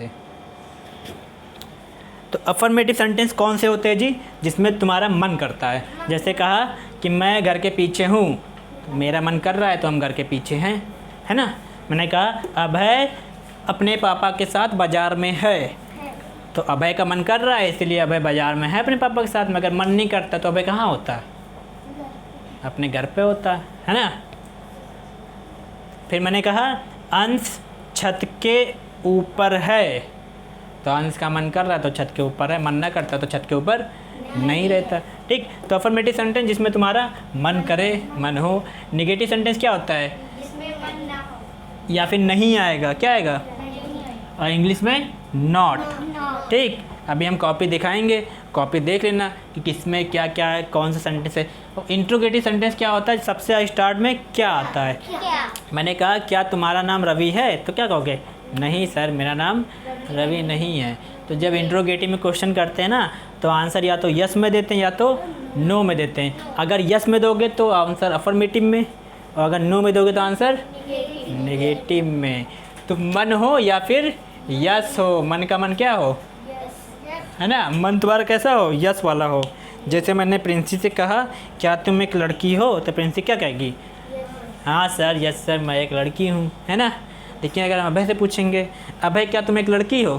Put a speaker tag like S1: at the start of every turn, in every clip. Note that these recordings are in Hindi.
S1: से। तो अफर्मेटिव सेंटेंस कौन से होते हैं जी? जिसमें तुम्हारा मन करता है। जैसे कहा कि मैं घर के पीछे हूँ, तो मेरा मन कर रहा है तो हम घर के पीछे हैं, है ना। मैंने कहा अभय अपने पापा के साथ बाज़ार में है, तो अभय का मन कर रहा है इसलिए अभय बाज़ार में है अपने पापा के साथ में। अगर मन नहीं करता तो अभय कहाँ होता? अपने घर पे होता है ना। फिर मैंने कहा अंश छत के ऊपर है, तो अंश का मन कर रहा है तो छत के ऊपर है, मन ना करता तो छत के ऊपर नहीं रहता। ठीक, तो अफर्मेटिव सेंटेंस जिसमें तुम्हारा मन करे, मन हो। नेगेटिव सेंटेंस क्या होता है?
S2: जिसमें मन ना हो
S1: या फिर नहीं आएगा, क्या आएगा? और इंग्लिश में नॉट। ठीक, अभी हम कॉपी दिखाएंगे, कॉपी देख लेना कि किसमें क्या क्या है, कौन सा सेंटेंस है। और इंट्रोगेटिव सेंटेंस क्या होता है? सबसे स्टार्ट में क्या आता है?
S2: क्या?
S1: मैंने कहा क्या तुम्हारा नाम रवि है, तो क्या कहोगे? नहीं सर मेरा नाम रवि नहीं है। तो जब इंट्रोगेटिव में क्वेश्चन करते हैं ना, तो आंसर या तो यस में देते हैं या तो नो में देते हैं। अगर यस में दोगे तो आंसर अफर्मेटिव में, और अगर नो में दोगे तो आंसर नेगेटिव में। तो मन हो या फिर यस हो, मन का मन क्या हो, है ना। मन तुम्हारा कैसा हो? यस वाला हो। जैसे मैंने प्रिंसी से कहा क्या तुम एक लड़की हो, तो प्रिंसी क्या कहेगी? हाँ सर, यस सर मैं एक लड़की हूँ, है ना। लेकिन अगर हम अभय से पूछेंगे अभय क्या तुम एक लड़की हो,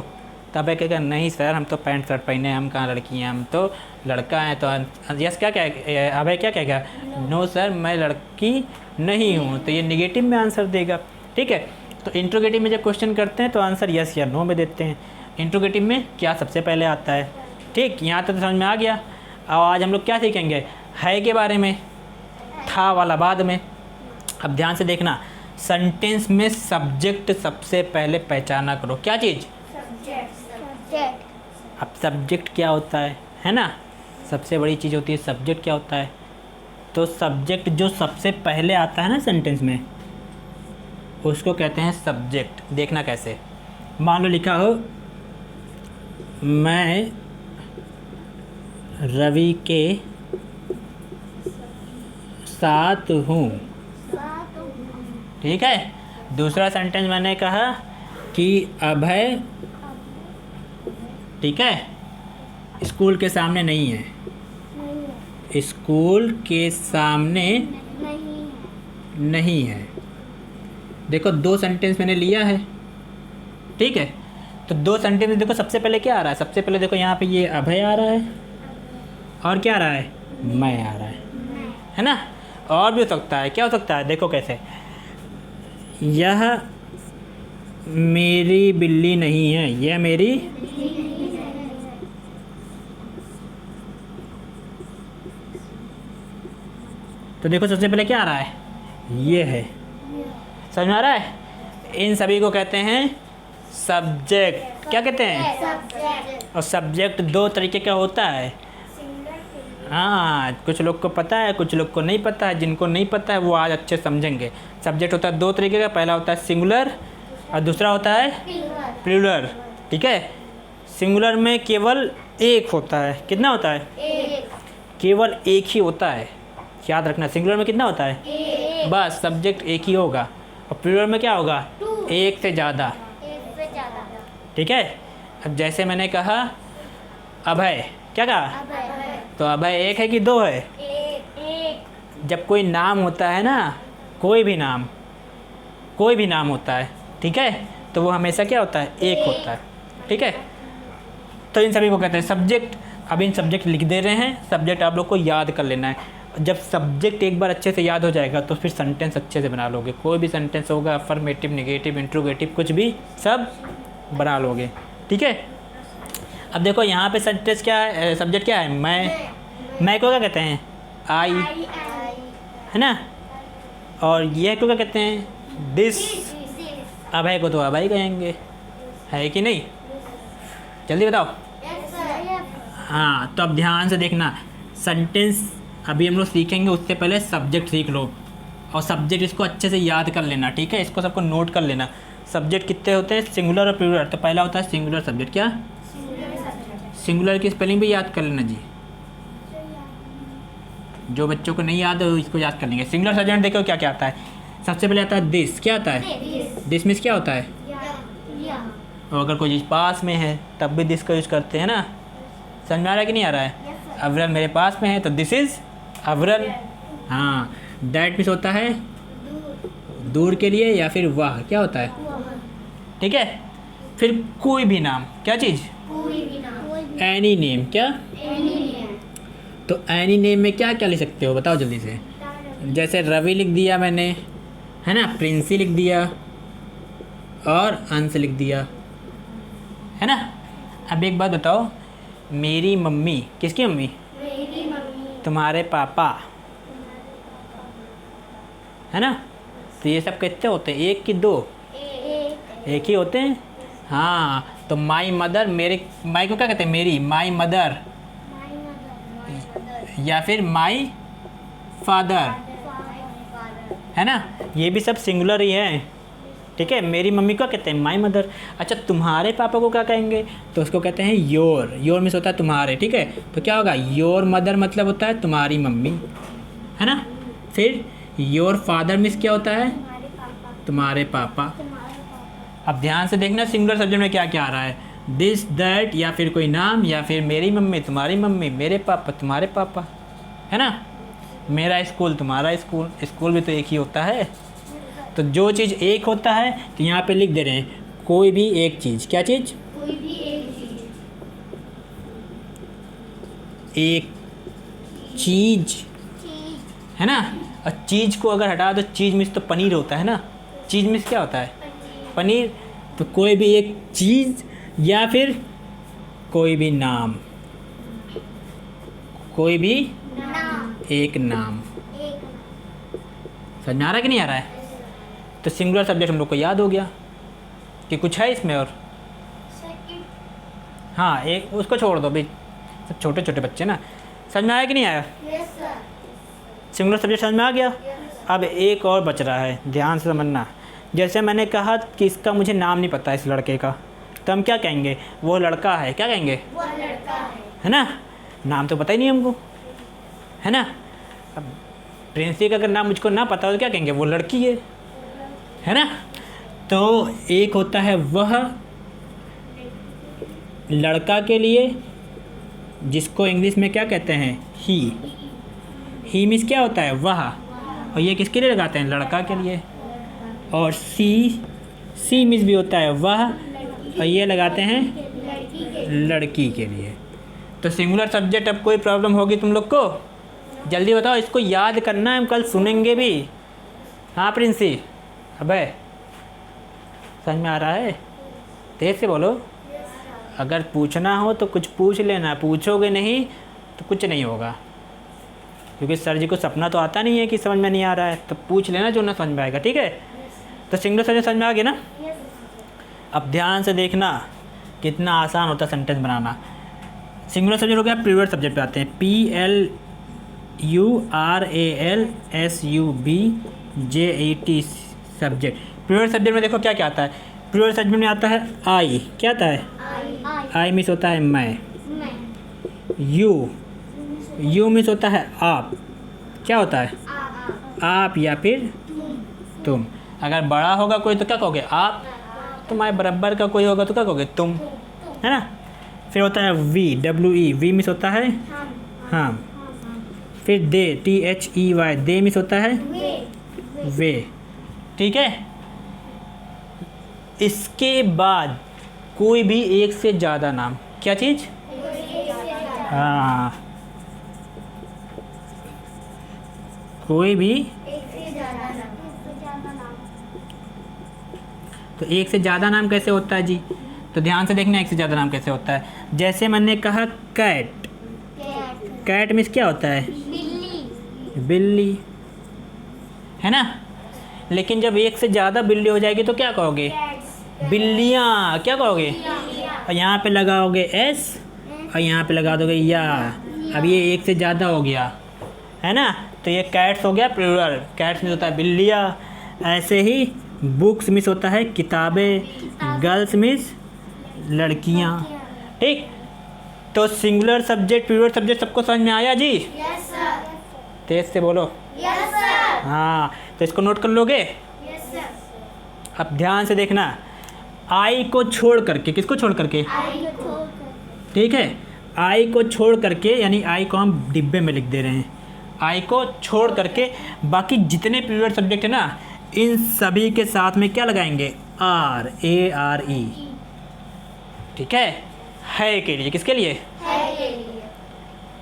S1: तो अभय कहेगा नहीं सर हम तो पैंट शर्ट पहने हैं, हम कहाँ लड़की हैं, हम तो लड़का हैं। तो यस क्या कहे, अभय क्या कहेगा? नो सर मैं लड़की नहीं हूँ। तो ये निगेटिव में आंसर देगा। ठीक है, तो इंट्रोगेटिव में जब क्वेश्चन करते हैं तो आंसर यस या नो में देते हैं। इंट्रोगेटिव में क्या सबसे पहले आता है। ठीक, यहाँ तक तो समझ में आ गया। और आज हम लोग क्या सीखेंगे? है के बारे में, था वाला बाद में। अब ध्यान से देखना, सेंटेंस में सब्जेक्ट सबसे पहले पहचाना करो। क्या चीज़? अब सब्जेक्ट क्या होता है ना। सबसे बड़ी चीज़ होती है सब्जेक्ट क्या होता है। तो सब्जेक्ट जो सबसे पहले आता है ना सेंटेंस में, उसको कहते हैं सब्जेक्ट। देखना कैसे, मान लो लिखा हो मैं रवि के साथ हूँ। ठीक है, दूसरा सेंटेंस मैंने कहा कि अभय, ठीक है, स्कूल के सामने नहीं है। स्कूल के सामने नहीं है। देखो दो सेंटेंस मैंने लिया है। ठीक है, तो दो सेंटेंस में देखो सबसे पहले क्या आ रहा है। सबसे पहले देखो यहाँ पे ये अभय आ रहा है और क्या आ रहा है? मैं आ रहा है ना। और भी हो सकता है, क्या हो सकता है? देखो कैसे, यह मेरी बिल्ली नहीं है, यह मेरी तो देखो सबसे पहले क्या आ रहा है? ये है। समझ में आ रहा है? इन सभी को कहते हैं सब्जेक्ट। क्या कहते हैं? और सब्जेक्ट दो तरीके का होता है। हाँ, कुछ लोग को पता है, कुछ लोग को नहीं पता है। जिनको नहीं पता है वो आज अच्छे समझेंगे। सब्जेक्ट होता है दो तरीके का, पहला होता है सिंगुलर और दूसरा होता है प्लूरल। ठीक है, सिंगुलर में केवल एक होता है। कितना होता है? केवल एक ही होता है। याद रखना, सिंगुलर में कितना होता है? बस सब्जेक्ट एक ही होगा। और प्लूरल में क्या होगा? एक से ज़्यादा। ठीक है, अब जैसे मैंने कहा अभय, क्या कहा? तो अभय एक है कि दो है? जब कोई नाम होता है ना, कोई भी नाम होता है, ठीक है, तो वो हमेशा क्या होता है? एक होता है। ठीक है, तो इन सभी को कहते हैं सब्जेक्ट। अब इन सब्जेक्ट लिख दे रहे हैं। सब्जेक्ट आप लोग को याद कर लेना है। जब सब्जेक्ट एक बार अच्छे से याद हो जाएगा तो फिर सेंटेंस अच्छे से बना लोगे। कोई भी सेंटेंस होगा, अफर्मेटिव, नेगेटिव, इंट्रोगेटिव, कुछ भी सब बना लोगे। ठीक है, अब देखो यहाँ पे सेंटेंस क्या है, सब्जेक्ट क्या है? मैं को क्या कहते हैं? आई, है ना। और ये को क्या कहते हैं? दिस। अभय को तो अभय कहेंगे, है कि नहीं? जल्दी बताओ। हाँ, तो अब ध्यान से देखना, सेंटेंस अभी हम लोग सीखेंगे उससे पहले सब्जेक्ट सीख लो। और सब्जेक्ट इसको अच्छे से याद कर लेना। ठीक है, इसको सबको नोट कर लेना। सब्जेक्ट कितने होते हैं? सिंगुलर और प्लूरल। तो पहला होता है सिंगुलर सब्जेक्ट। क्या? सिंगुलर की स्पेलिंग भी याद कर लेना जी। जो बच्चों को नहीं याद है इसको याद कर लेंगे। सिंगुलर सब्जेक्ट देखो क्या क्या आता है। सबसे पहले आता है दिस। क्या आता है? दिस मीन्स क्या होता है? और अगर कोई चीज़ पास में है तब भी दिस का यूज करते हैं ना। समझ में आ रहा है कि नहीं आ रहा है?
S2: Yes, sir.
S1: अवरल मेरे पास में है तो दिस इज़ अवरल। हाँ, दैट मीन्स होता है
S2: दूर
S1: दूर के लिए, या फिर वह क्या होता है, ठीक है। फिर कोई भी नाम, क्या चीज़,
S2: कोई भी नाम कोई भी
S1: एनी नेम, क्या।
S2: एनी नेम
S1: तो एनी नेम में क्या क्या लिख सकते हो बताओ जल्दी से। जैसे रवि लिख दिया मैंने, है ना, प्रिंसी लिख दिया और अंश लिख दिया, है ना। अब एक बात बताओ, मेरी मम्मी, किसकी मम्मी,
S2: मेरी मम्मी
S1: तुम्हारे पापा, है ना। तो ये सब कितने होते हैं, एक कि दो, एक ही होते हैं। हाँ, तो माई मदर, मेरे माई को क्या कहते हैं, मेरी, माई मदर,
S2: माय मदर
S1: या फिर माई फादर,
S2: फादर
S1: है ना। ये भी सब सिंगुलर ही है, ठीक है। मेरी मम्मी को कहते हैं माई मदर। अच्छा, तुम्हारे पापा को क्या कहेंगे, तो उसको कहते हैं योर। योर मीन्स होता है तुम्हारे, ठीक है। तो क्या होगा, योर मदर मतलब होता है तुम्हारी मम्मी, है ना। फिर योर फादर मीन्स क्या होता है,
S2: हमारे पापा
S1: तुम्हारे पापा।
S2: तुम्हारे पापा
S1: अब ध्यान से देखना सिंगुलर सब्जेक्ट में क्या क्या आ रहा है, दिस, दैट, या फिर कोई नाम, या फिर मेरी मम्मी तुम्हारी मम्मी, मेरे पापा तुम्हारे पापा, है ना। मेरा स्कूल तुम्हारा स्कूल, स्कूल भी तो एक ही होता है। तो जो चीज़ एक होता है तो यहाँ पे लिख दे रहे हैं कोई भी एक चीज़, क्या चीज़,
S2: कोई भी एक चीज
S1: एक चीज़,
S2: चीज
S1: है ना। और चीज़ को अगर हटा दो, चीज़ मीन्स तो पनीर होता है ना। चीज़ मीन्स क्या होता है, पनीर। तो कोई भी एक चीज़ या फिर कोई भी नाम, कोई भी
S2: नाम
S1: एक नाम।
S2: एक
S1: समझ में आ रहा है कि नहीं आ रहा है? तो सिंगुलर सब्जेक्ट हम लोग को याद हो गया कि कुछ है इसमें और।
S2: सेकंड
S1: हाँ, एक उसको छोड़ दो भाई, सब छोटे छोटे बच्चे ना। समझ में आया कि नहीं आया?
S2: यस सर
S1: सिंगुलर सब्जेक्ट समझ में आ गया।
S2: यस
S1: अब एक और बच रहा है, ध्यान से समझना। जैसे मैंने कहा कि इसका मुझे नाम नहीं पता इस लड़के का, तो हम क्या कहेंगे, वो लड़का है, क्या कहेंगे,
S2: वो लड़का है
S1: ना। नाम तो पता ही नहीं हमको, है ना। अब प्रिंसी का अगर नाम मुझको ना पता हो तो क्या कहेंगे, वो लड़की है ना। तो एक होता है वह लड़का के लिए, जिसको इंग्लिश में क्या कहते हैं, ही मीन्स क्या होता है, वह। और ये किसके लिए लगाते हैं, लड़का के लिए। और सी मीन्स भी होता है वह, और ये लगाते हैं
S2: लड़की के
S1: लड़की के लिए। तो सिंगुलर सब्जेक्ट अब कोई प्रॉब्लम होगी तुम लोग को, जल्दी बताओ। इसको याद करना है, हम कल सुनेंगे भी। हाँ प्रिंसी, अबे समझ में आ रहा है, तेज से बोलो। अगर पूछना हो तो कुछ पूछ लेना, पूछोगे नहीं तो कुछ नहीं होगा, क्योंकि सर जी को सपना तो आता नहीं है कि समझ में नहीं आ रहा है। तो पूछ लेना जो ना समझ में आएगा, ठीक है। तो सिंगुलर सब्जेक्ट समझ में आ गया ना। अब ध्यान से देखना कितना आसान होता है सेंटेंस बनाना। सिंगुलर सब्जेक्ट हो गया, प्लूरल सब्जेक्ट पे आते हैं। PLURALSUBJET subject. प्लूरल सब्जेक्ट में देखो क्या क्या आता है। प्लूरल सब्जेक्ट में आता है आई, क्या आता है, आई मीन्स होता है मैं। यू मीन्स होता है आप, क्या होता है, आप या फिर तुम। अगर बड़ा होगा कोई तो क्या कहोगे, आप। तुम्हारे बराबर का कोई होगा तो क्या कहोगे, तुम, है ना। फिर होता है WE, वी मीन्स होता है हाँ। फिर दे, THEY, दे मीन्स होता है वे, ठीक है। इसके बाद कोई भी एक से ज़्यादा नाम, क्या चीज़, हाँ, कोई भी। तो एक से ज़्यादा नाम कैसे होता है जी, तो ध्यान से देखना एक से ज़्यादा नाम कैसे होता है। जैसे मैंने कहा कैट, कैट मीन्स क्या होता है, बिल्ली, है ना। लेकिन जब एक से ज़्यादा बिल्ली हो जाएगी तो क्या कहोगे, बिल्लियाँ, क्या कहोगे। और यहाँ पे लगाओगे एस और यहाँ पे लगा दोगे या। अब ये एक से ज़्यादा हो गया, है ना। तो ये कैट्स हो गया प्लूरल, कैट्स मीन्स होता है बिल्लियाँ। ऐसे ही बुक्स मीन्स होता है किताबें, गर्ल्स मीन्स लड़कियाँ, ठीक। तो सिंगुलर सब्जेक्ट, प्लूरल सब्जेक्ट सबको समझ में आया जी,
S2: यस सर
S1: तेज से बोलो।
S2: यस सर
S1: हाँ, तो इसको नोट कर लोगे।
S2: यस सर
S1: अब ध्यान से देखना, आई को छोड़ करके, किसको छोड़ करके?
S2: आई को
S1: ठीक है, आई को छोड़ करके, यानी आई को हम डिब्बे में लिख दे रहे हैं। आई को छोड़ करके बाकी जितने प्लूरल सब्जेक्ट है ना, इन सभी के साथ में क्या लगाएंगे? Are, ARE। ठीक है के लिए, किसके लिए?
S2: है के लिए।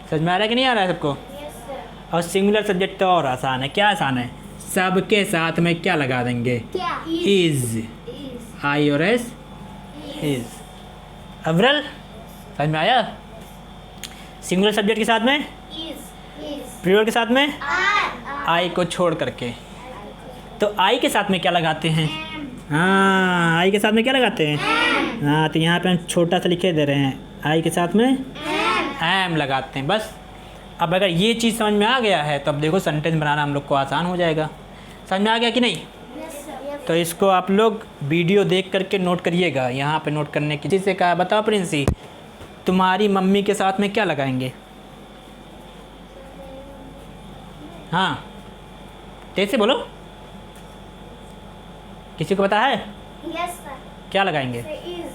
S1: समझ में आ रहा है कि नहीं आ रहा है सबको?
S2: Yes sir.
S1: और सिंगुलर सब्जेक्ट तो और आसान है। क्या आसान है? सबके साथ में क्या लगा देंगे?
S2: क्या?
S1: Is,
S2: is.
S1: आई और एस, इज। अवरल समझ में आया? सिंगुलर सब्जेक्ट के साथ में,
S2: इज।
S1: प्लूरल के साथ में
S2: आर।
S1: आई को छोड़ करके। तो आई के साथ में क्या लगाते हैं? हाँ, आई के साथ में क्या लगाते हैं? हाँ, तो यहाँ पे हम छोटा सा लिखे दे रहे हैं, आई के साथ में एम लगाते हैं बस। अब अगर ये चीज़ समझ में आ गया है तो अब देखो सेंटेंस बनाना हम लोग को आसान हो जाएगा। समझ में आ गया कि नहीं?
S2: Yes sir.
S1: तो इसको आप लोग वीडियो देख करके नोट करिएगा। यहाँ पे नोट करने की चीज़ से कहा, बताओ प्रिंसी, तुम्हारी मम्मी के साथ में क्या लगाएंगे? हाँ, तेज से बोलो, किसी को पता है
S2: यस सर।
S1: क्या लगाएंगे?
S2: इज।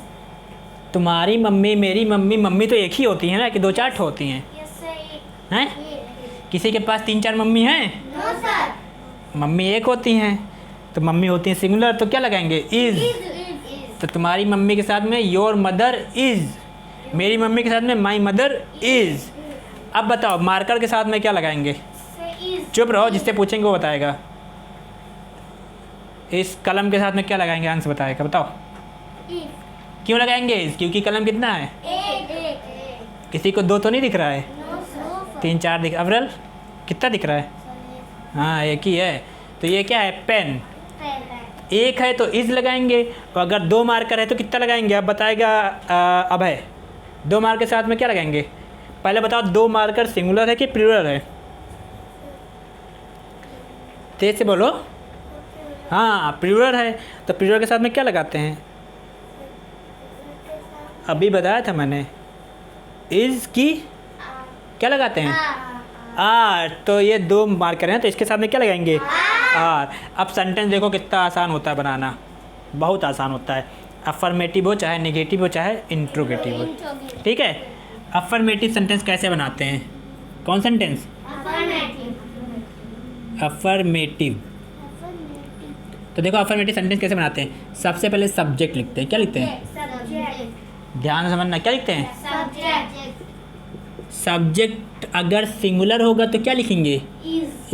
S1: तुम्हारी मम्मी, मेरी मम्मी, मम्मी तो एक ही होती है ना कि 2-4 होती हैं?
S2: Yes sir.
S1: हैं? किसी के पास 3-4 मम्मी हैं?
S2: No sir.
S1: मम्मी एक होती हैं, तो मम्मी होती हैं सिंगुलर, तो क्या लगाएंगे? इज।
S2: इज।
S1: तो तुम्हारी मम्मी के साथ में योर मदर इज, मेरी मम्मी के साथ में माई मदर इज। अब बताओ मार्कर के साथ में क्या लगाएंगे?
S2: इज।
S1: चुप रहो, जिससे पूछेंगे वो बताएगा। इस कलम के साथ में क्या लगाएंगे? अंश बताएगा, बताओ।
S2: इज।
S1: क्यों लगाएंगे इस? क्योंकि कलम कितना है?
S2: एक।
S1: किसी को 2 तो नहीं दिख रहा है,
S2: नो सर।
S1: 3-4 दिख। अवरल कितना दिख रहा है? हाँ, एक ही है। तो ये क्या है? पेन। एक है तो इज लगाएंगे, और अगर 2 मार्कर है तो कितना लगाएंगे? अब बताएगा अब है 2 मार्कर के साथ में क्या लगाएंगे? पहले बताओ, 2 मार्कर सिंगुलर है कि प्लूरल है? तेज से बोलो। हाँ, प्लूरल है, तो प्लूरल के साथ में क्या लगाते हैं? अभी बताया था मैंने, इज की क्या लगाते हैं? आर। तो ये 2 मार्कर हैं, तो इसके साथ में क्या लगाएंगे? आर। अब सेंटेंस देखो कितना आसान होता है बनाना, बहुत आसान होता है। अफर्मेटिव हो चाहे नेगेटिव हो चाहे इंट्रोगेटिव हो, ठीक है। अफर्मेटिव सेंटेंस कैसे बनाते हैं? कौन सेंटेंस? अफर्मेटिव। तो देखो अफर्मेटिव सेंटेंस कैसे बनाते हैं। सबसे पहले सब्जेक्ट लिखते हैं। क्या लिखते हैं? ध्यान से समझना, क्या लिखते हैं? सब्जेक्ट अगर सिंगुलर होगा तो क्या लिखेंगे?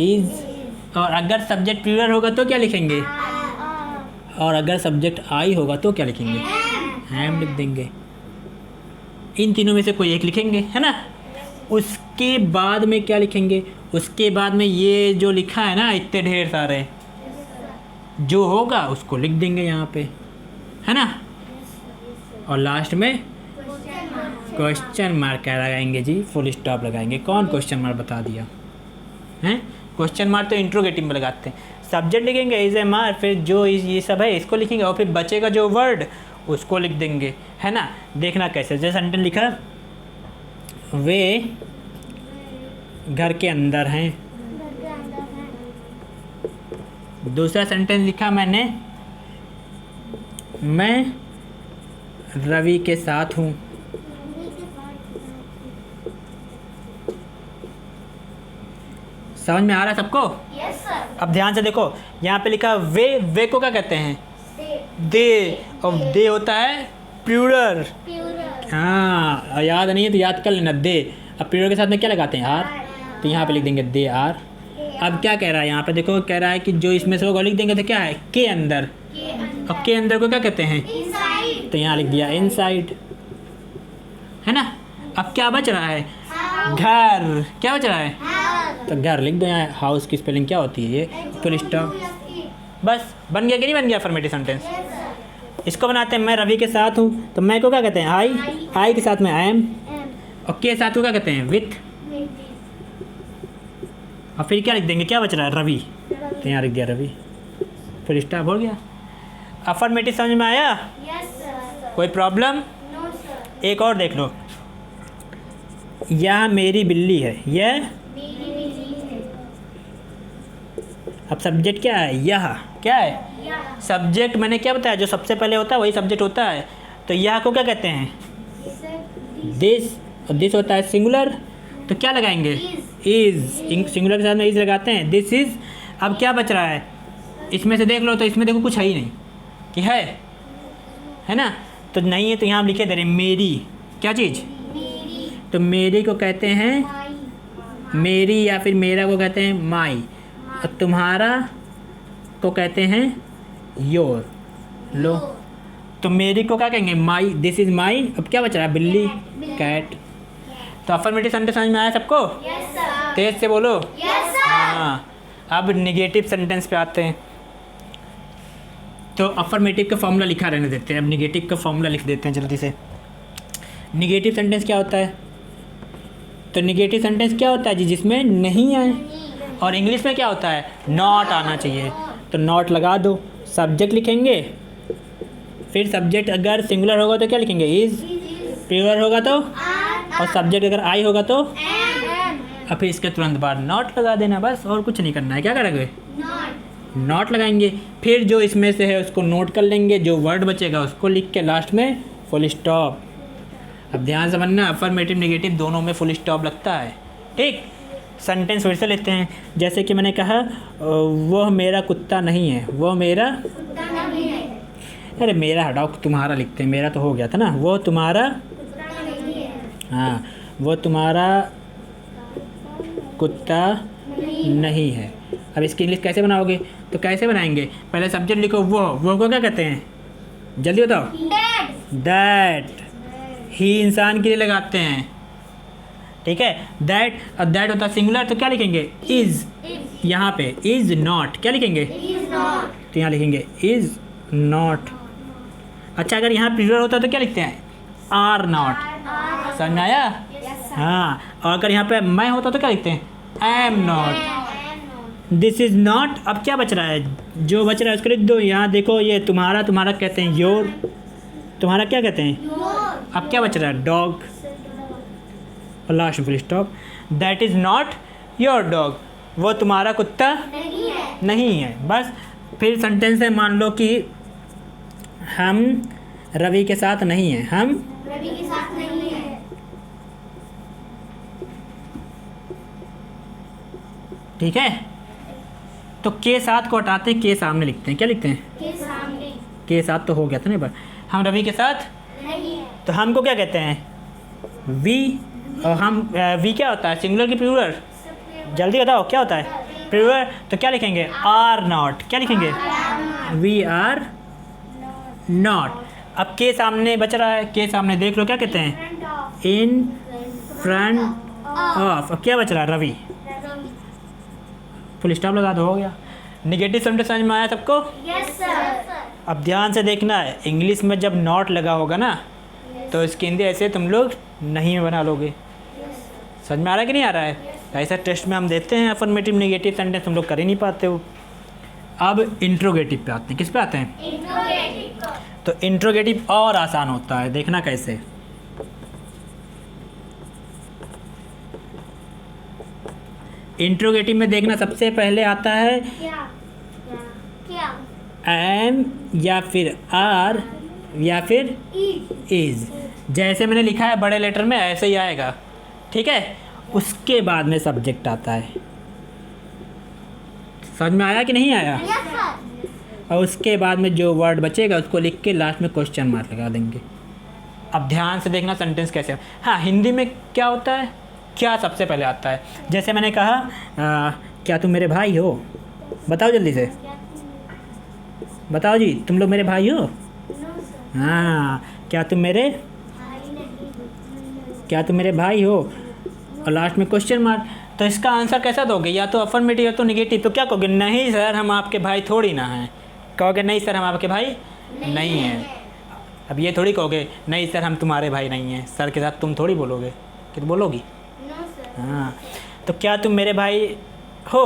S1: इज। और अगर सब्जेक्ट प्लूरल होगा तो क्या लिखेंगे? और अगर सब्जेक्ट आई होगा तो क्या लिखेंगे? हैम लिख देंगे। इन तीनों में से कोई एक लिखेंगे, है ना। उसके बाद में क्या लिखेंगे? उसके बाद में ये जो लिखा है ना, इतने ढेर सारे, जो होगा उसको लिख देंगे यहाँ पे, है ना। और लास्ट में क्वेश्चन मार्क लगाएंगे जी, फुल स्टॉप लगाएंगे। कौन क्वेश्चन मार्क बता दिया हैं? क्वेश्चन मार्क तो इंट्रोगेटिव में लगाते हैं। सब्जेक्ट लिखेंगे इज ए मार, फिर जो ये सब है इसको लिखेंगे, और फिर बचेगा जो वर्ड उसको लिख देंगे, है ना। देखना कैसे, जैसे सेंटेंस लिखा, वे घर के अंदर हैं। दूसरा सेंटेंस लिखा मैंने, मैं रवि के साथ हूँ। समझ में आ रहा है सबको?
S2: Yes sir.
S1: अब ध्यान से देखो, यहाँ पे लिखा वे को क्या कहते हैं? दे। और दे होता है प्लूरल। हाँ, याद नहीं है तो याद कर लेना, दे। अब प्लूरल के साथ में क्या लगाते हैं? आर। तो यहाँ पे लिख देंगे दे आर। अब क्या कह रहा है यहाँ पे देखो, कह रहा है कि जो इसमें से होगा लिख देंगे, तो क्या है? के अंदर। और के अंदर को क्या कहते हैं?
S2: इनसाइड।
S1: तो यहाँ लिख दिया इनसाइड, है ना। अब क्या बच रहा है? घर। क्या बच रहा है? तो घर लिख दो यहाँ। हाउस की स्पेलिंग क्या होती है? ये फुल स्टॉप। बस बन गया कि नहीं बन गया अफर्मेटिव सेंटेंस? इसको बनाते हैं, मैं रवि के साथ हूँ, तो मैं को क्या कहते हैं? आई। आई के साथ में आई एम, और के साथ को क्या कहते हैं? विथ। और फिर क्या लिख देंगे? क्या बच रहा है? रवि। तो यहाँ लिख दिया रवि, फिर स्टॉप हो गया। अफर्मेटिव समझ में आया?
S2: Yes sir.
S1: कोई प्रॉब्लम?
S2: No sir.
S1: एक और देख लो, यह मेरी बिल्ली है। यह,
S2: मेरी बिल्ली है।
S1: अब सब्जेक्ट क्या है? यह। क्या है? सब्जेक्ट मैंने क्या बताया, जो सबसे पहले होता है वही सब्जेक्ट होता है। तो यह को क्या कहते हैं, दिस, और दिस होता है सिंगुलर, तो क्या लगाएंगे, इज़, सिंगुलर के साथ में इज़ लगाते हैं, दिस इज़। अब क्या बच रहा है, इसमें से देख लो, तो इसमें देखो कुछ है ही नहीं, कि है ना, तो नहीं है, तो यहाँ हम लिखे दे रहे हैं मेरी, क्या चीज़, तो मेरी को कहते हैं मेरी, या फिर मेरा को कहते हैं माई, और तुम्हारा को कहते हैं योर। लो, तो मेरी को क्या कहेंगे, माई, दिस इज़ माई। अब क्या बच रहा है, बिल्ली, कैट। तो अफर्मेटिव सेंटेंस समझ में आया सबको, तेज से बोलो। हाँ, अब निगेटिव सेंटेंस पे आते हैं। तो अफर्मेटिव का फॉर्मूला लिखा रहने देते हैं, अब निगेटिव का फॉर्मूला लिख देते हैं जल्दी से। निगेटिव सेंटेंस क्या होता है, तो निगेटिव सेंटेंस क्या होता है जी, जिसमें नहीं आए, और इंग्लिश में क्या होता है, नॉट आना चाहिए। तो नॉट लगा दो, सब्जेक्ट लिखेंगे, फिर सब्जेक्ट अगर सिंगुलर होगा तो क्या लिखेंगे, इज़, प्लूरल होगा तो, और सब्जेक्ट अगर आई होगा तो, और फिर इसके तुरंत बाद नॉट लगा देना, बस, और कुछ नहीं करना है। क्या करेंगे, नॉट लगाएंगे, फिर जो इसमें से है उसको नोट कर लेंगे, जो वर्ड बचेगा उसको लिख के लास्ट में फुल स्टॉप। अब ध्यान से समझना, अफर्मेटिव नेगेटिव दोनों में फुल स्टॉप लगता है, ठीक। सेंटेंस फिर से लेते हैं, जैसे कि मैंने कहा, वह मेरा कुत्ता नहीं है, वह मेरा, अरे मेरा हटाओ, तुम्हारा लिखते हैं, मेरा तो हो गया था ना, वो तुम्हारा, हाँ, वो तुम्हारा कुत्ता नहीं है। अब इसकी इंग्लिश कैसे बनाओगे, तो कैसे बनाएंगे, पहले सब्जेक्ट लिखो, वो को क्या कहते हैं, जल्दी बताओ, दैट, ही इंसान के लिए लगाते हैं, ठीक है, दैट, और दैट होता है सिंगुलर, तो क्या लिखेंगे, इज़, यहाँ पे इज़ नॉट, क्या लिखेंगे, तो यहाँ लिखेंगे इज़ नॉट। अच्छा, अगर यहाँ प्लूरल होता तो क्या लिखते हैं, आर नॉट, समझ में आया, हाँ। और अगर यहाँ पे मैं होता तो क्या लिखते हैं, am not, this is not. अब क्या बच रहा है, जो बच रहा है उसको लिख दो। यहाँ देखो, ये तुम्हारा कहते हैं योर, तुम्हारा क्या कहते हैं, अब क्या बच रहा है, डॉग, और लास्ट में full stop. That is not your dog, वो तुम्हारा कुत्ता नहीं है, बस। फिर सेंटेंस है, मान लो कि हम रवि के साथ नहीं हैं, हम
S2: रवि के साथ नहीं है,
S1: ठीक है। तो के साथ को हटाते हैं, के सामने लिखते हैं, क्या लिखते हैं,
S2: के सामने
S1: के साथ तो हो गया था ना, पर हम रवि के साथ
S2: नहीं है,
S1: तो हमको क्या कहते हैं, वी, और हम वी क्या होता है, सिंगुलर की प्लूरल, जल्दी बताओ क्या होता है, प्लूरल, तो क्या लिखेंगे, आर नॉट, क्या लिखेंगे, वी आर नॉट। अब के सामने बच रहा है, के सामने देख लो क्या कहते हैं, इन फ्रंट ऑफ। अब क्या बच रहा है, रवि, फुल स्टॉप लगा दो, हो गया। निगेटिव सेंटेंस समझ में आया सबको।
S2: यस सर,
S1: अब ध्यान से देखना है, इंग्लिश में जब नॉट लगा होगा ना, तो इसकी हिंदी ऐसे तुम लोग नहीं में बना लोगे। समझ में आ रहा है कि नहीं आ रहा है, ऐसा टेस्ट में हम देते हैं, अफर्मेटिव नेगेटिव सेंटेंस तुम लोग कर ही नहीं पाते हो। अब इंट्रोगेटिव पे आते हैं, किस पे आते हैं,
S2: इंट्रोगेटिव,
S1: तो इंट्रोगेटिव और आसान होता है, देखना कैसे। इंट्रोगेटिव में देखना, सबसे पहले आता है
S2: क्या क्या
S1: एम, या फिर आर, या फिर इज। जैसे मैंने लिखा है बड़े लेटर में ऐसे ही आएगा, ठीक है। उसके बाद में सब्जेक्ट आता है, समझ में आया कि नहीं आया,
S2: यस सर,
S1: और उसके बाद में जो वर्ड बचेगा उसको लिख के लास्ट में क्वेश्चन मार्क लगा देंगे। अब ध्यान से देखना सेंटेंस कैसे। हाँ, हिंदी में क्या होता है, क्या सबसे पहले आता है, जैसे मैंने कहा, क्या तुम मेरे भाई हो, बताओ जल्दी से, बताओ जी, तुम लोग मेरे भाई हो,
S2: नो सर,
S1: हाँ, क्या तुम मेरे भाई हो, और लास्ट में क्वेश्चन मार्क। तो इसका आंसर कैसा दोगे, या तो अफर्मेटिव या तो निगेटिव। तो क्या कहोगे, नहीं सर हम आपके भाई थोड़ी ना हैं, कहोगे नहीं सर हम आपके भाई नहीं हैं। अब ये थोड़ी कहोगे नहीं सर हम तुम्हारे भाई नहीं हैं, सर के साथ तुम थोड़ी बोलोगे, कि तो बोलोगी,
S2: नो सर,
S1: हाँ। तो क्या तुम मेरे भाई हो।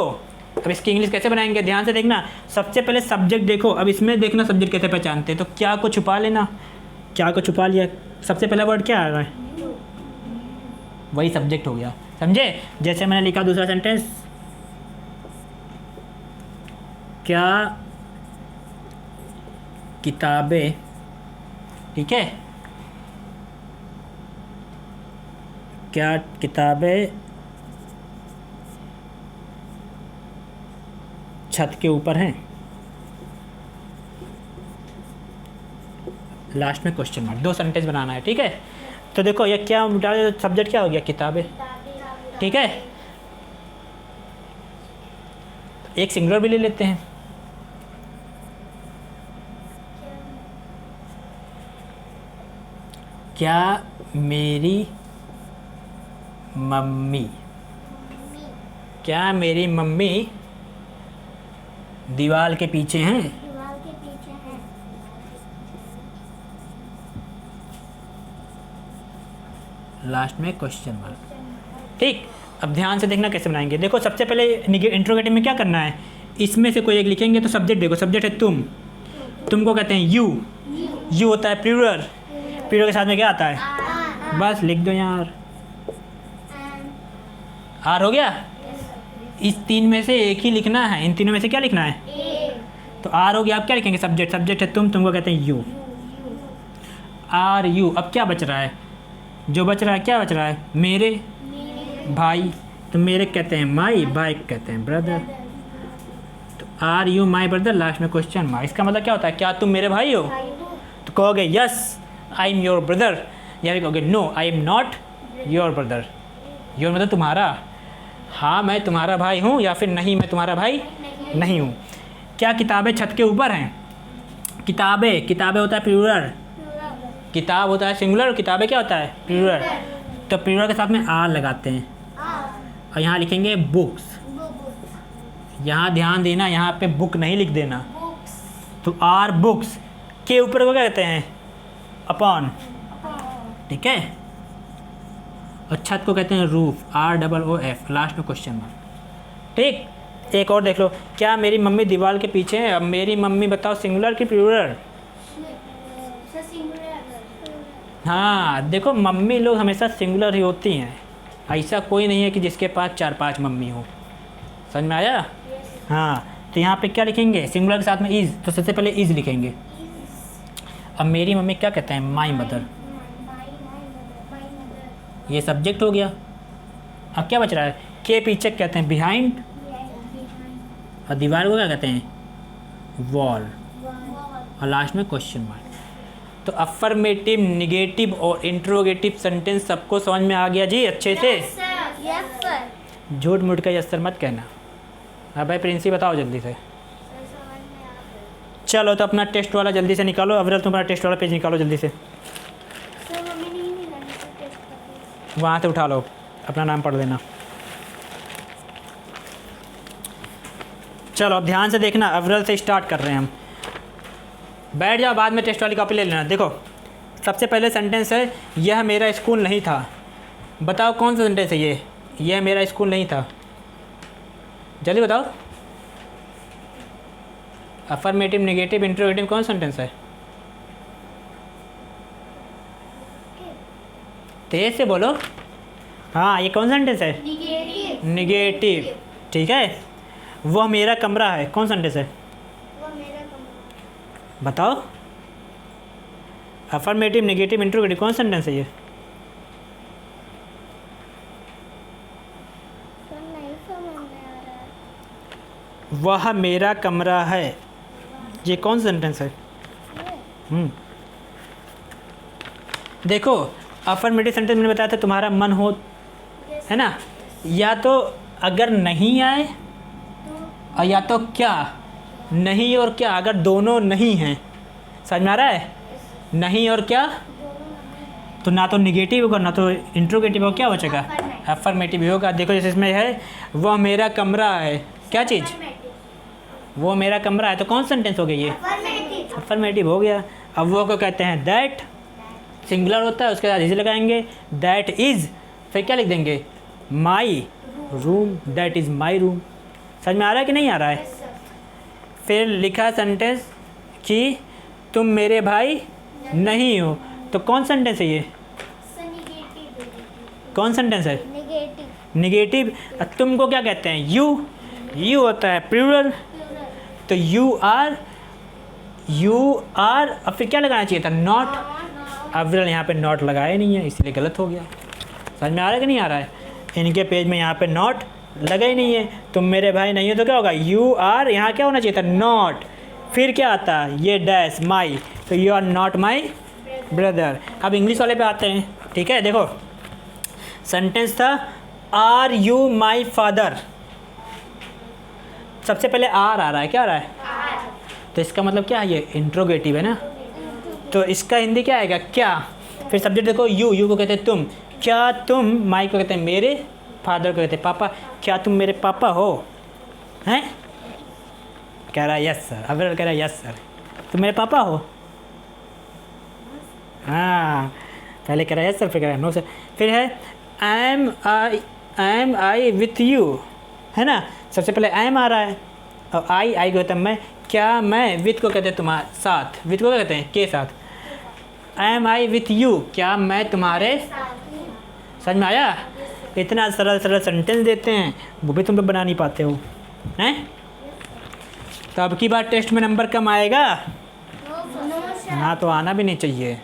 S1: अब इसकी इंग्लिश कैसे बनाएंगे, ध्यान से देखना। सबसे पहले सब्जेक्ट देखो, अब इसमें देखना सब्जेक्ट कैसे पहचानते हैं। तो क्या को छुपा लेना, क्या को छुपा लिया, सबसे पहला वर्ड क्या आ रहा है, वही सब्जेक्ट हो गया, समझे। जैसे मैंने लिखा दूसरा सेंटेंस, क्या किताबें, ठीक है, क्या किताबें छत के ऊपर हैं? लास्ट में क्वेश्चन मार्क, 2 सेंटेंस बनाना है, ठीक है। तो देखो ये क्या सब्जेक्ट क्या हो गया, किताबें, ठीक है। एक सिंगुलर भी ले लेते हैं। क्या मेरी मम्मी, क्या मेरी मम्मी दीवार के पीछे हैं?
S2: दीवार के पीछे है।
S1: लास्ट में क्वेश्चन मार्क, ठीक। अब ध्यान से देखना कैसे बनाएंगे। देखो सबसे पहले इंट्रोगेटिव में क्या करना है, इसमें से कोई एक लिखेंगे। तो सब्जेक्ट देखो, सब्जेक्ट है तुम, तुमको कहते हैं यू, यू होता है प्लूरल, प्लूरल के साथ में क्या आता है, बस लिख दो यार, आर हो गया। इस 3 में से एक ही लिखना है, इन तीनों में से क्या लिखना है, तो आर हो गया। आप क्या लिखेंगे, सब्जेक्ट, सब्जेक्ट है तुम, तुमको कहते हैं यू, आर यू। अब क्या बच रहा है, जो बच रहा है क्या बच रहा है, मेरे भाई, तो मेरे कहते हैं माई, भाई कहते हैं ब्रदर। तो are you my brother, last में क्वेश्चन मार्क। इसका मतलब क्या होता है, क्या तुम मेरे भाई हो? तो कहोगे yes I am your brother, या फिर कहोगे no I am not your brother. Your मतलब तुम्हारा, हाँ मैं तुम्हारा भाई हूँ, या फिर नहीं मैं तुम्हारा भाई नहीं हूँ। क्या किताबें छत के ऊपर हैं? किताबें, किताबें होता है प्लूरल, किताब होता है सिंगुलर, किताबें क्या होता है प्लूरल। तो प्लूरल के साथ में आर लगाते हैं और यहाँ लिखेंगे बुक्स। यहाँ ध्यान देना, यहाँ पे बुक नहीं लिख देना। तो आर बुक्स के ऊपर को क्या कहते हैं, अपॉन, ठीक है। और छत को कहते हैं रूफ, ROOF, लास्ट में क्वेश्चन मार्क, ठीक। एक और देख लो, क्या मेरी मम्मी दीवार के पीछे है? अब मेरी मम्मी बताओ सिंगुलर की प्लूरल? हाँ देखो मम्मी लोग हमेशा सिंगुलर ही होती हैं, ऐसा कोई नहीं है कि जिसके पास 4-5 मम्मी हो। समझ में आया? हाँ तो यहाँ पे क्या लिखेंगे, सिंगुलर के साथ में इज़, तो सबसे पहले इज़ लिखेंगे। अब मेरी मम्मी क्या कहते हैं, माई मदर, ये सब्जेक्ट हो गया। अब क्या बच रहा है, के पीछे कहते हैं बिहाइंड, और दीवार को क्या कहते हैं, वॉल, और लास्ट में क्वेश्चन मार्क। तो अफर्मेटिव, निगेटिव और इंट्रोगेटिव सेंटेंस सबको समझ में आ गया जी अच्छे से?
S2: Yes sir.
S1: झूठ मूठ का यस सर मत कहना। अब भाई प्रिंसी बताओ जल्दी से। चलो तो अपना टेस्ट वाला जल्दी से निकालो, अवरल तुम्हारा टेस्ट वाला पेज निकालो जल्दी से, वहाँ से उठा लो, अपना नाम पढ़ लेना। चलो अब ध्यान से देखना, अवरल से स्टार्ट कर रहे हैं हम। बैठ जाओ, बाद में टेस्ट वाली कॉपी ले लेना। देखो सबसे पहले सेंटेंस है, यह मेरा स्कूल नहीं था। बताओ कौन सा सेंटेंस है ये, यह मेरा स्कूल नहीं था, जल्दी बताओ। अफर्मेटिव, नेगेटिव, इंट्रोगेटिव, कौन सा सेंटेंस है? तेज से बोलो। हाँ ये कौन सा सेंटेंस है? निगेटिव, ठीक है। वह मेरा कमरा है, कौन सा सेंटेंस है? बताओ। अफर्मेटिव, नेगेटिव, इंट्रोगेटिव, कौन सा सेंटेंस है ये? वह मेरा कमरा है, ये कौन सा सेंटेंस है? देखो अफर्मेटिव सेंटेंस मैंने बताया था, तुम्हारा मन हो, है ना, या तो अगर नहीं आए, और या तो क्या नहीं और क्या, अगर दोनों नहीं हैं, समझ में आ रहा है? नहीं और क्या, तो ना तो निगेटिव होगा ना तो इंट्रोगेटिव होगा, क्या बचेगा? अफर्मेटिव होगा। देखो जैसे इसमें है, वह मेरा कमरा है, क्या चीज़? वो मेरा कमरा है, तो कौन सा सेंटेंस हो गया ये? अफर्मेटिव हो गया। अब वो को कहते हैं दैट, सिंगुलर होता है, उसके साथ इज लगाएंगे, दैट इज़, फिर क्या लिख देंगे, my room, that is my room. समझ में आ रहा है कि नहीं आ रहा है? फिर लिखा सेंटेंस कि तुम मेरे भाई नहीं हो, तो कौन सेंटेंस है ये? कौन सेंटेंस है? निगेटिव। तुमको क्या कहते हैं? यू, यू होता है प्लूरल, तो यू आर यू आर, अब फिर क्या लगाना चाहिए था, नॉट। अब यहाँ पे नॉट लगाया नहीं है इसलिए गलत हो गया। समझ में आ रहा है कि नहीं आ रहा है? इनके पेज में यहाँ पे नॉट लगा ही नहीं है। तुम मेरे भाई नहीं हो तो क्या होगा, यू आर, यहाँ क्या होना चाहिए था, नॉट। फिर क्या आता है, ये डैश माई, तो you are not my brother. अब इंग्लिश वाले पे आते हैं, ठीक है। देखो सेंटेंस था आर यू माई फादर, सबसे पहले आर आ रहा है, क्या आ रहा है, तो इसका मतलब क्या है, ये इंट्रोगेटिव है ना, तो इसका हिंदी क्या आएगा, क्या। फिर सब्जेक्ट देखो, यू को कहते हैं तुम, क्या तुम, माई को कहते हैं मेरे, फादर को कहते हैं पापा, क्या तुम मेरे पापा हो, हैं, कह रहा है यस सर। अगर कह रहा है यस सर, तुम मेरे पापा हो, हाँ, पहले कह रहा है यस सर, फिर कह रहा है नो सर। फिर है एम आई विथ यू, है ना, सबसे पहले एम आ रहा है और आई को कहता है मैं, क्या मैं, विथ को कहते हैं तुम्हारे साथ, विथ को क्या कहते हैं, के साथ, एम आई विथ यू, क्या मैं तुम्हारे, समझ में आया। इतना सरल सरल सेंटेंस देते हैं, वो भी तुम लोग बना नहीं पाते हो, हैं। तो अब की बार टेस्ट में नंबर कम आएगा
S2: नो सर।
S1: ना, तो आना भी नहीं चाहिए।